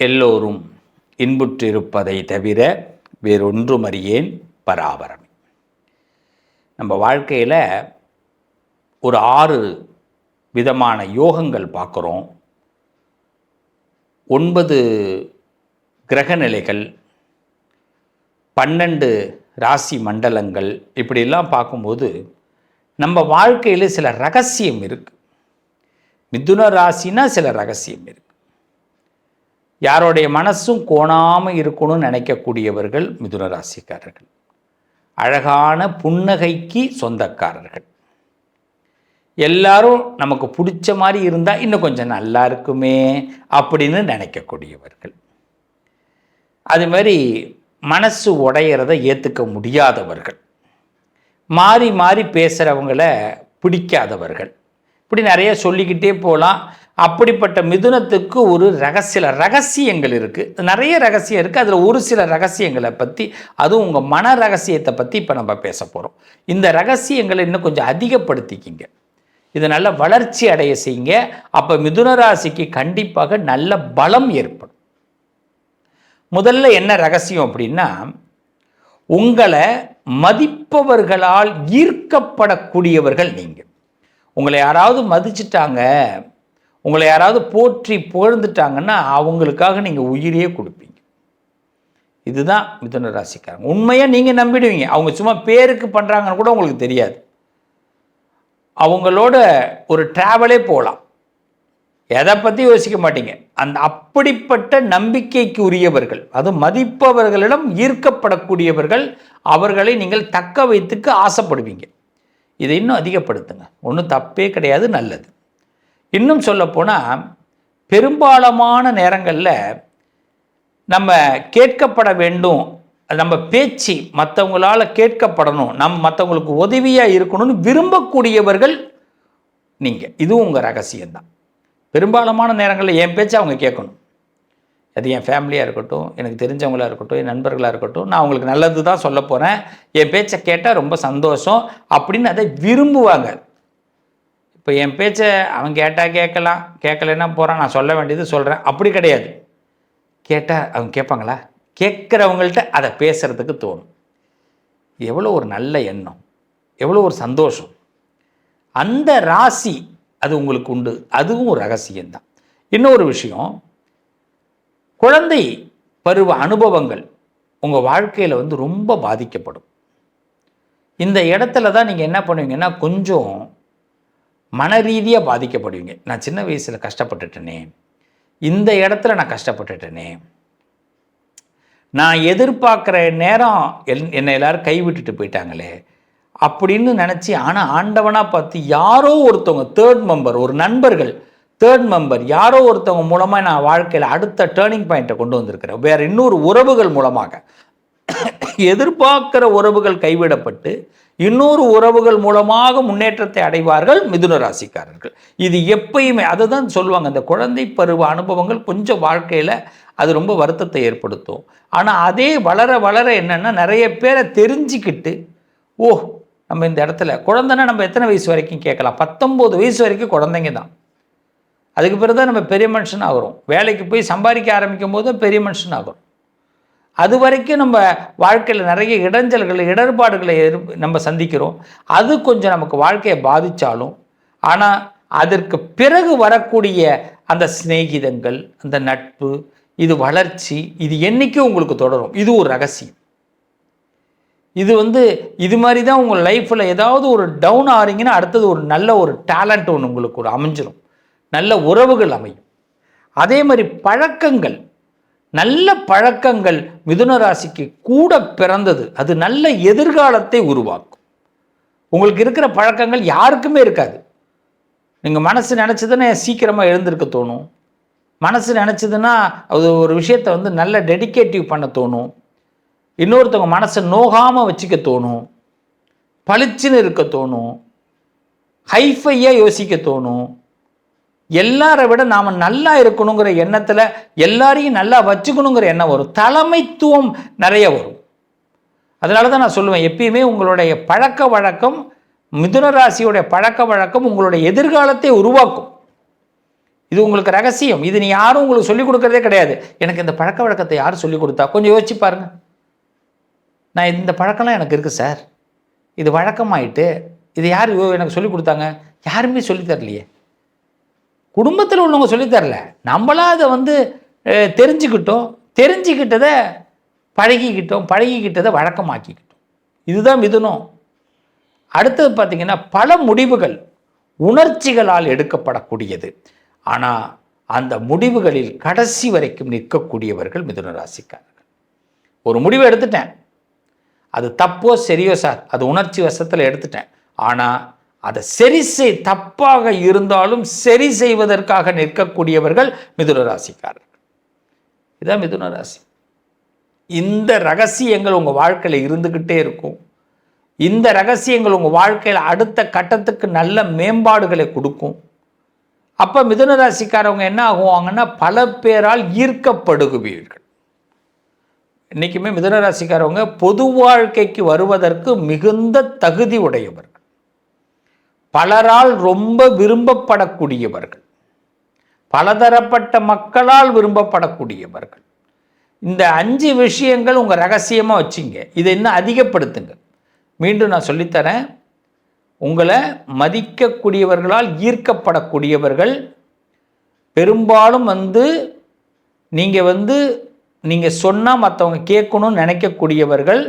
எல்லோரும் இன்புற்றிருப்பதை தவிர வேறொன்றும் அறியேன் பராபரம். நம்ம வாழ்க்கையில் ஒரு 6 விதமான யோகங்கள் பார்க்குறோம். 9 கிரகநிலைகள், 12 ராசி மண்டலங்கள், இப்படிலாம் பார்க்கும்போது நம்ம வாழ்க்கையில் சில ரகசியம் இருக்குது. மிதுன ராசினா சில ரகசியம் இருக்குது. யாருடைய மனசும் கோணாமல் இருக்கணும்னு நினைக்கக்கூடியவர்கள் மிதுன ராசிக்காரர்கள். அழகான புன்னகைக்கு சொந்தக்காரர்கள். எல்லாரும் நமக்கு பிடிச்ச மாதிரி இருந்தால் இன்னும் கொஞ்சம் நல்லா இருக்குமே அப்படின்னு நினைக்கக்கூடியவர்கள். அது மாதிரி மனசு உடையிறத ஏற்றுக்க முடியாதவர்கள், மாறி மாறி பேசுகிறவங்கள பிடிக்காதவர்கள், இப்படி நிறைய சொல்லிக்கிட்டே போகலாம். அப்படிப்பட்ட மிதுனத்துக்கு ஒரு சில ரகசியங்கள் இருக்குது. நிறைய ரகசியம் இருக்குது. அதில் ஒரு சில ரகசியங்களை பற்றி, அதுவும் உங்கள் மன ரகசியத்தை பற்றி இப்போ நம்ம பேச போகிறோம். இந்த ரகசியங்களை இன்னும் கொஞ்சம் அதிகப்படுத்திக்கிங்க. இது நல்ல வளர்ச்சி அடைய செய்யுங்க. அப்போ மிதுன ராசிக்கு கண்டிப்பாக நல்ல பலம் ஏற்படும். முதல்ல என்ன ரகசியம் அப்படின்னா, உங்களை மதிப்பவர்களால் ஈர்க்கப்படக்கூடியவர்கள் நீங்கள். உங்களை யாராவது மதிச்சிட்டாங்க, உங்களை யாராவது போற்றி புகழ்ந்துட்டாங்கன்னா அவங்களுக்காக நீங்கள் உயிரையே கொடுப்பீங்க. இதுதான் மிதுன ராசிக்காரங்க. உண்மையாக நீங்கள் நம்பிடுவீங்க. அவங்க சும்மா பேருக்கு பண்ணுறாங்கன்னு கூட உங்களுக்கு தெரியாது. அவங்களோட ஒரு ட்ராவலே போகலாம், எதை பற்றி யோசிக்க மாட்டீங்க. அப்படிப்பட்ட நம்பிக்கைக்கு உரியவர்கள், அது மதிப்பவர்களிடம் ஈர்க்கப்படக்கூடியவர்கள். அவர்களை நீங்கள் தக்க வைத்துக்க ஆசைப்படுவீங்க. இதை இன்னும் அதிகப்படுத்துங்க. ஒன்றும் தப்பே கிடையாது, நல்லது. இன்னும் சொல்லப்போனால், பெரும்பாலான நேரங்களில் நம்ம கேட்கப்பட வேண்டும், நம்ம பேச்சு மற்றவங்களால் கேட்கப்படணும், மற்றவங்களுக்கு உதவியாக இருக்கணும்னு விரும்பக்கூடியவர்கள் நீங்கள். இதுவும் உங்கள் ரகசியம்தான். பெரும்பாலான நேரங்களில் என் பேச்சை அவங்க கேட்கணும். அது என் ஃபேமிலியாக இருக்கட்டும், எனக்கு தெரிஞ்சவங்களாக இருக்கட்டும், என் நண்பர்களாக இருக்கட்டும், நான் அவங்களுக்கு நல்லது தான் சொல்ல போகிறேன், என் பேச்சை கேட்டால் ரொம்ப சந்தோஷம் அப்படின்னு அதை விரும்புவாங்க. இப்போ என் பேச்சை அவன் கேட்டால் கேட்கலாம், கேட்கலன்னா போகிறான், நான் சொல்ல வேண்டியது சொல்கிறேன், அப்படி கிடையாது. கேட்டால் அவங்க கேட்பாங்களா? கேட்குறவங்கள்ட்ட அதை பேசுகிறதுக்கு தோணும். எவ்வளோ ஒரு நல்ல எண்ணம், எவ்வளோ ஒரு சந்தோஷம். அந்த ராசி அது உங்களுக்கு உண்டு. அதுவும் ஒரு ரகசியம்தான். இன்னொரு விஷயம், குழந்தை பருவ அனுபவங்கள் உங்கள் வாழ்க்கையில் ரொம்ப பாதிக்கப்படும். இந்த இடத்துல தான் நீங்கள் என்ன பண்ணுவீங்கன்னா, கொஞ்சம் மன ரீதியாக பாதிக்கப்படுவீங்க. நான் சின்ன வயசில் கஷ்டப்பட்டுட்டேனே, இந்த இடத்துல நான் கஷ்டப்பட்டுட்டேனே, நான் எதிர்பார்க்குற நேரம் என்னை எல்லோரும் கைவிட்டுட்டு போயிட்டாங்களே அப்படின்னு நினச்சி, ஆனால் ஆண்டவனாக பார்த்து யாரோ ஒருத்தவங்க தேர்ட் மெம்பர், ஒரு நண்பர்கள் தேர்ட் மெம்பர் யாரோ ஒருத்தவங்க மூலமாக நான் வாழ்க்கையில் அடுத்த டேர்னிங் பாயிண்ட்டை கொண்டு வந்திருக்கிறேன். வேறு இன்னொரு உறவுகள் மூலமாக எதிர்பார்க்கிற உறவுகள் கைவிடப்பட்டு இன்னொரு உறவுகள் மூலமாக முன்னேற்றத்தை அடைவார்கள் மிதுன ராசிக்காரர்கள். இது எப்பயுமே அதுதான் சொல்லுவாங்க. அந்த குழந்தை பருவ அனுபவங்கள் கொஞ்சம் வாழ்க்கையில் அது ரொம்ப வருத்தத்தை ஏற்படுத்தும். ஆனால் அதே வளர வளர என்னென்னா, நிறைய பேரை தெரிஞ்சுக்கிட்டு, ஓ நம்ம இந்த இடத்துல குழந்தைன்னா நம்ம எத்தனை வயசு வரைக்கும் கேட்கலாம்? 19 வயசு வரைக்கும் குழந்தைங்க தான். அதுக்கு பிறகு தான் நம்ம பெரிய மனுஷன் ஆகிறோம். வேலைக்கு போய் சம்பாதிக்க ஆரம்பிக்கும் போது பெரிய மனுஷன் ஆகிறோம். அது வரைக்கும் நம்ம வாழ்க்கையில் நிறைய இடைஞ்சல்களை, இடர்பாடுகளை நம்ம சந்திக்கிறோம். அது கொஞ்சம் நமக்கு வாழ்க்கையை பாதித்தாலும், ஆனால் அதற்கு பிறகு வரக்கூடிய அந்த சிநேகிதங்கள், அந்த நட்பு, இது வளர்ச்சி, இது என்றைக்கும் உங்களுக்கு தொடரும். இது ஒரு ரகசியம். இது இது மாதிரி தான் உங்கள் லைஃப்பில் ஏதாவது ஒரு டவுன் ஆகிறீங்கன்னா, அடுத்தது ஒரு நல்ல ஒரு டேலண்ட் ஒன்று உங்களுக்கு ஒரு அமைஞ்சிடும், நல்ல உறவுகள் அமையும். அதே மாதிரி பழக்கங்கள், நல்ல பழக்கங்கள் மிதுன ராசிக்கு கூட பிறந்தது. அது நல்ல எதிர்காலத்தை உருவாக்கும். உங்களுக்கு இருக்கிற பழக்கங்கள் யாருக்குமே இருக்காது. நீங்கள் மனசு நினச்சதுன்னா சீக்கிரமாக எழுந்திருக்க தோணும். மனசு நினச்சதுன்னா அது ஒரு விஷயத்தை நல்ல டெடிகேட்டிவ் பண்ண தோணும். இன்னொருத்தவங்க மனசை நோகாமல் வச்சுக்க தோணும். பளிச்சுன்னு இருக்க தோணும். ஹைஃபையாக யோசிக்க தோணும். எல்லாரை விட நாம் நல்லா இருக்கணுங்கிற எண்ணத்தில் எல்லாரையும் நல்லா வச்சுக்கணுங்கிற எண்ணம் வரும். தலைமைத்துவம் நிறைய வரும். அதனால தான் நான் சொல்லுவேன், எப்பயுமே உங்களுடைய பழக்க வழக்கம், மிதுன ராசியுடைய பழக்க வழக்கம் உங்களுடைய எதிர்காலத்தை உருவாக்கும். இது உங்களுக்கு ரகசியம். இது நீ யாரும் உங்களுக்கு சொல்லிக் கொடுக்கறதே கிடையாது. எனக்கு இந்த பழக்க வழக்கத்தை யார் சொல்லிக் கொடுத்தா? கொஞ்சம் யோசிச்சு பாருங்க. நான் இந்த பழக்கம்லாம் எனக்கு இருக்குது சார், இது வழக்கமாயிட்டு, இது யார் எனக்கு சொல்லிக் கொடுத்தாங்க? யாருமே சொல்லித் தரலையே. குடும்பத்தில் உள்ளவங்க சொல்லித்தரல, நம்மளா அதை தெரிஞ்சுக்கிட்டோம், தெரிஞ்சுக்கிட்டதை பழகிக்கிட்டதை வழக்கமாக்கிக்கிட்டோம். இதுதான் மிதுனம். அடுத்தது பார்த்தீங்கன்னா, பல முடிவுகள் உணர்ச்சிகளால் எடுக்கப்படக்கூடியது. ஆனால் அந்த முடிவுகளில் கடைசி வரைக்கும் நிற்கக்கூடியவர்கள் மிதுன ராசிக்காரர்கள். ஒரு முடிவை எடுத்துட்டேன், அது தப்போ சரியோ சார், அது உணர்ச்சி வசத்தில் எடுத்துட்டேன், ஆனால் அதை தப்பாக இருந்தாலும் சரி செய்வதற்காக நிற்கக்கூடியவர்கள் மிதுன ராசிக்காரர்கள். இதுதான் மிதுன ராசி. இந்த ரகசியங்கள் உங்கள் வாழ்க்கையில் இருந்துக்கிட்டே இருக்கும். இந்த ரகசியங்கள் உங்கள் வாழ்க்கையில் அடுத்த கட்டத்துக்கு நல்ல மேம்பாடுகளை கொடுக்கும். அப்போ மிதுன ராசிக்காரவங்க என்ன ஆகுவாங்கன்னா, பல பேரால் ஈர்க்கப்படுவீர்கள். இன்றைக்குமே மிதுன ராசிக்காரவங்க பொது வாழ்க்கைக்கு வருவதற்கு மிகுந்த தகுதி உடையவர்கள், பலரால் ரொம்ப விரும்பப்படக்கூடியவர்கள், பலதரப்பட்ட மக்களால் விரும்பப்படக்கூடியவர்கள். இந்த 5 விஷயங்கள் உங்கள் ரகசியமாக வச்சிங்க. இதை இன்னும் அதிகப்படுத்துங்க. மீண்டும் நான் சொல்லித்தரேன். உங்களை மதிக்கக்கூடியவர்களால் ஈர்க்கப்படக்கூடியவர்கள், பெரும்பாலும் நீங்கள் சொன்னால் மற்றவங்க கேட்கணும்னு நினைக்கக்கூடியவர்கள்.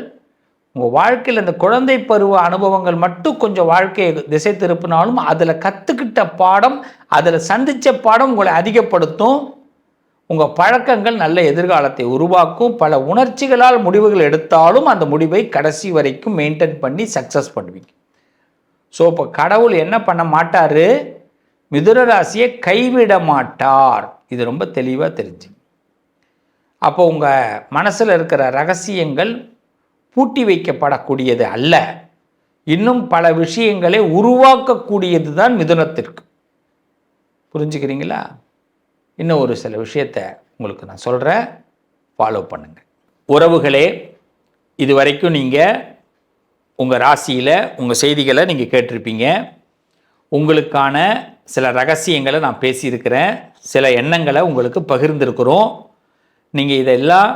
உங்கள் வாழ்க்கையில் இந்த குழந்தை பருவ அனுபவங்கள் மட்டும் கொஞ்சம் வாழ்க்கையை திசை திருப்பினாலும் அதில் கற்றுக்கிட்ட பாடம், அதில் சந்தித்த பாடம் உங்களை அதிகப்படுத்தும். உங்கள் பழக்கங்கள் நல்ல எதிர்காலத்தை உருவாக்கும். பல உணர்ச்சிகளால் முடிவுகள் எடுத்தாலும் அந்த முடிவை கடைசி வரைக்கும் மெயின்டைன் பண்ணி சக்ஸஸ் பண்ணுவீங்க. ஸோ இப்போ கடவுள் என்ன பண்ண மாட்டார்? மிதுன ராசியை கைவிட மாட்டார். இது ரொம்ப தெளிவாக தெரிஞ்சு. அப்போ உங்கள் மனசில் இருக்கிற ரகசியங்கள் பூட்டி வைக்கப்படக்கூடியது அல்ல, இன்னும் பல விஷயங்களை உருவாக்கக்கூடியது தான் மிதுனத்திற்கு. புரிஞ்சுக்கிறீங்களா? இன்னும் ஒரு சில விஷயத்தை உங்களுக்கு நான் சொல்கிறேன், ஃபாலோ பண்ணுங்கள். உறவுகளே, இது வரைக்கும் நீங்கள் உங்கள் ராசியில் உங்கள் செய்திகளை நீங்கள் கேட்டிருப்பீங்க. உங்களுக்கான சில ரகசியங்களை நான் பேசியிருக்கிறேன், சில எண்ணங்களை உங்களுக்கு பகிர்ந்திருக்கிறோம். நீங்கள் இதெல்லாம்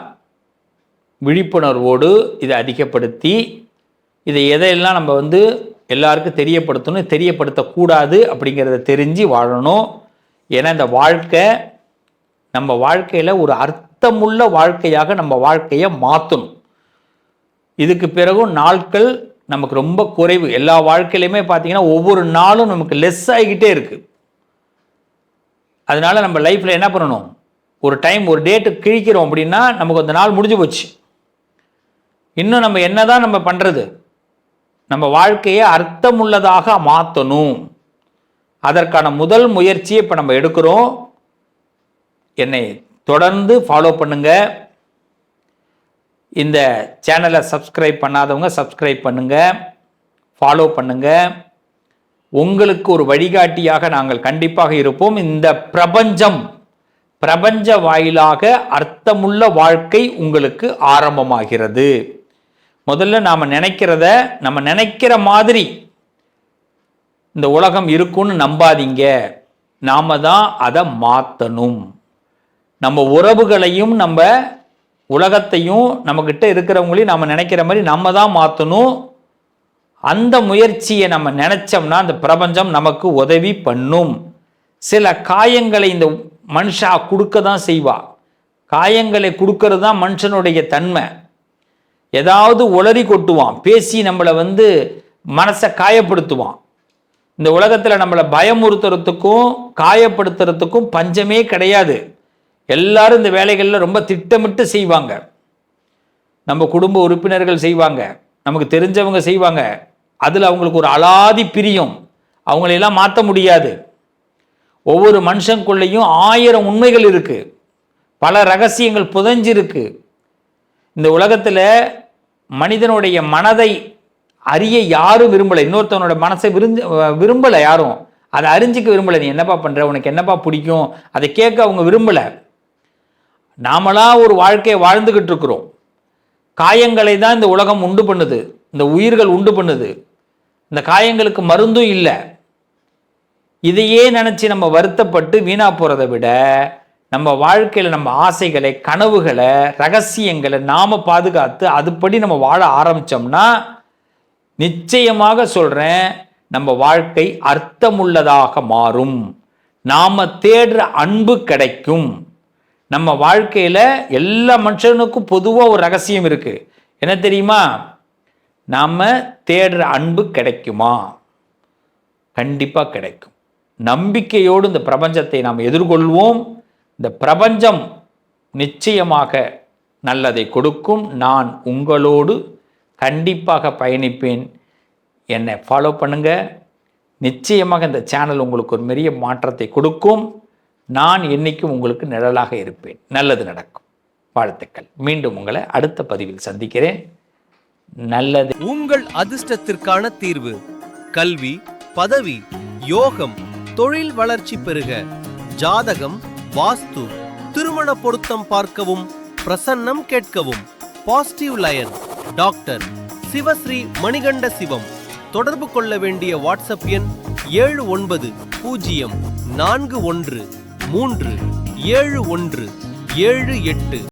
விழிப்புணர்வோடு இதை அதிகப்படுத்தி இதை எதையெல்லாம் நம்ம எல்லாருக்கும் தெரியப்படுத்தணும், தெரியப்படுத்தக்கூடாது அப்படிங்கிறத தெரிஞ்சு வாழணும். ஏன்னா இந்த வாழ்க்கை நம்ம வாழ்க்கையில் ஒரு அர்த்தமுள்ள வாழ்க்கையாக நம்ம வாழ்க்கையை மாற்றணும். இதுக்கு பிறகும் நாட்கள் நமக்கு ரொம்ப குறைவு. எல்லா வாழ்க்கையிலையுமே பார்த்தீங்கன்னா ஒவ்வொரு நாளும் நமக்கு லெஸ் ஆகிக்கிட்டே இருக்குது. அதனால் நம்ம லைஃப்பில் என்ன பண்ணணும்? ஒரு டைம் ஒரு டேட்டு கிழிக்கிறோம் அப்படின்னா நமக்கு அந்த நாள் முடிஞ்சு போச்சு. இன்னும் நம்ம என்ன தான் நம்ம பண்ணுறது? நம்ம வாழ்க்கையை அர்த்தமுள்ளதாக மாற்றணும். அதற்கான முதல் முயற்சியை இப்போ நம்ம எடுக்கிறோம். என்னை தொடர்ந்து ஃபாலோ பண்ணுங்கள். இந்த சேனலை சப்ஸ்கிரைப் பண்ணாதவங்க சப்ஸ்கிரைப் பண்ணுங்கள், ஃபாலோ பண்ணுங்கள். உங்களுக்கு ஒரு வழிகாட்டியாக நாங்கள் கண்டிப்பாக இருப்போம். இந்த பிரபஞ்ச வாயிலாக அர்த்தமுள்ள வாழ்க்கை உங்களுக்கு ஆரம்பமாகிறது. முதல்ல நாம் நம்ம நினைக்கிற மாதிரி இந்த உலகம் இருக்குன்னு நம்பாதீங்க. நாம தான் அதை மாற்றணும். நம்ம உறவுகளையும் நம்ம உலகத்தையும் நம்மக்கிட்ட இருக்கிறவங்களையும் நம்ம நினைக்கிற மாதிரி நம்ம தான் மாற்றணும். அந்த முயற்சியை நம்ம நினச்சோம்னா அந்த பிரபஞ்சம் நமக்கு உதவி பண்ணும். சில காயங்களை இந்த மனுஷா கொடுக்க தான் செய்வா. காயங்களை கொடுக்கறது தான் மனுஷனுடைய தன்மை. ஏதாவது உளறி கொட்டுவான், பேசி நம்மளை மனசை காயப்படுத்துவான். இந்த உலகத்தில் நம்மளை பயமுறுத்துறதுக்கும் காயப்படுத்துறதுக்கும் பஞ்சமே கிடையாது. எல்லாரும் இந்த வேலைகளில் ரொம்ப திட்டமிட்டு செய்வாங்க. நம்ம குடும்ப உறுப்பினர்கள் செய்வாங்க, நமக்கு தெரிஞ்சவங்க செய்வாங்க. அதில் அவங்களுக்கு ஒரு அலாதி பிரியம், அவங்களெல்லாம் மாற்ற முடியாது. ஒவ்வொரு மனுஷனுக்குள்ளேயும் 1000 உண்மைகள் இருக்குது, பல ரகசியங்கள் புதைஞ்சிருக்கு. இந்த உலகத்தில் மனிதனுடைய மனதை அறிய யாரும் விரும்பலை. இன்னொருத்தவனோட மனசை விரும்பலை யாரும். அதை அறிஞ்சிக்க விரும்பலை. நீ என்னப்பா பண்ணுற, உனக்கு என்னப்பா பிடிக்கும், அதை கேட்க அவங்க விரும்பலை. நாமளா ஒரு வாழ்க்கையை வாழ்ந்துக்கிட்டு இருக்கிறோம். காயங்களை தான் இந்த உலகம் உண்டு பண்ணுது, இந்த உயிர்கள் உண்டு பண்ணுது. இந்த காயங்களுக்கு மருந்தும் இல்லை. இதையே நினச்சி நம்ம வருத்தப்பட்டு வீணா போகிறத விட நம்ம வாழ்க்கையில் நம்ம ஆசைகளை, கனவுகளை, ரகசியங்களை நாம் பாதுகாத்து அதுபடி நம்ம வாழ ஆரம்பித்தோம்னா நிச்சயமாக சொல்கிறேன், நம்ம வாழ்க்கை அர்த்தமுள்ளதாக மாறும். நாம் தேடுற அன்பு கிடைக்கும். நம்ம வாழ்க்கையில் எல்லா மனுஷனுக்கும் பொதுவாக ஒரு ரகசியம் இருக்குது. என்ன தெரியுமா? நாம் தேடுற அன்பு கிடைக்குமா? கண்டிப்பாக கிடைக்கும். நம்பிக்கையோடு இந்த பிரபஞ்சத்தை நாம் எதிர்கொள்வோம். இந்த பிரபஞ்சம் நிச்சயமாக நல்லதை கொடுக்கும். நான் உங்களோடு கண்டிப்பாக பயணிப்பேன். என்னை ஃபாலோ பண்ணுங்கள். நிச்சயமாக இந்த சேனல் உங்களுக்கு ஒரு பெரிய மாற்றத்தை கொடுக்கும். நான் என்றைக்கும் உங்களுக்கு நிழலாக இருப்பேன். நல்லது நடக்கும். வாழ்த்துக்கள். மீண்டும் உங்களை அடுத்த பதிவில் சந்திக்கிறேன். நல்லது. உங்கள் அதிர்ஷ்டத்திற்கான தீர்வு கல்வி, பதவி, யோகம், தொழில் வளர்ச்சி பெருக, ஜாதகம், வாஸ்து, திருமண பொருத்தம் பார்க்கவும், பிரசன்னம் கேட்கவும். Positive lion doctor Sivasri Manikanda Sivam. தொடர்பு கொள்ள வேண்டிய வாட்ஸ்அப் எண் 7904137178.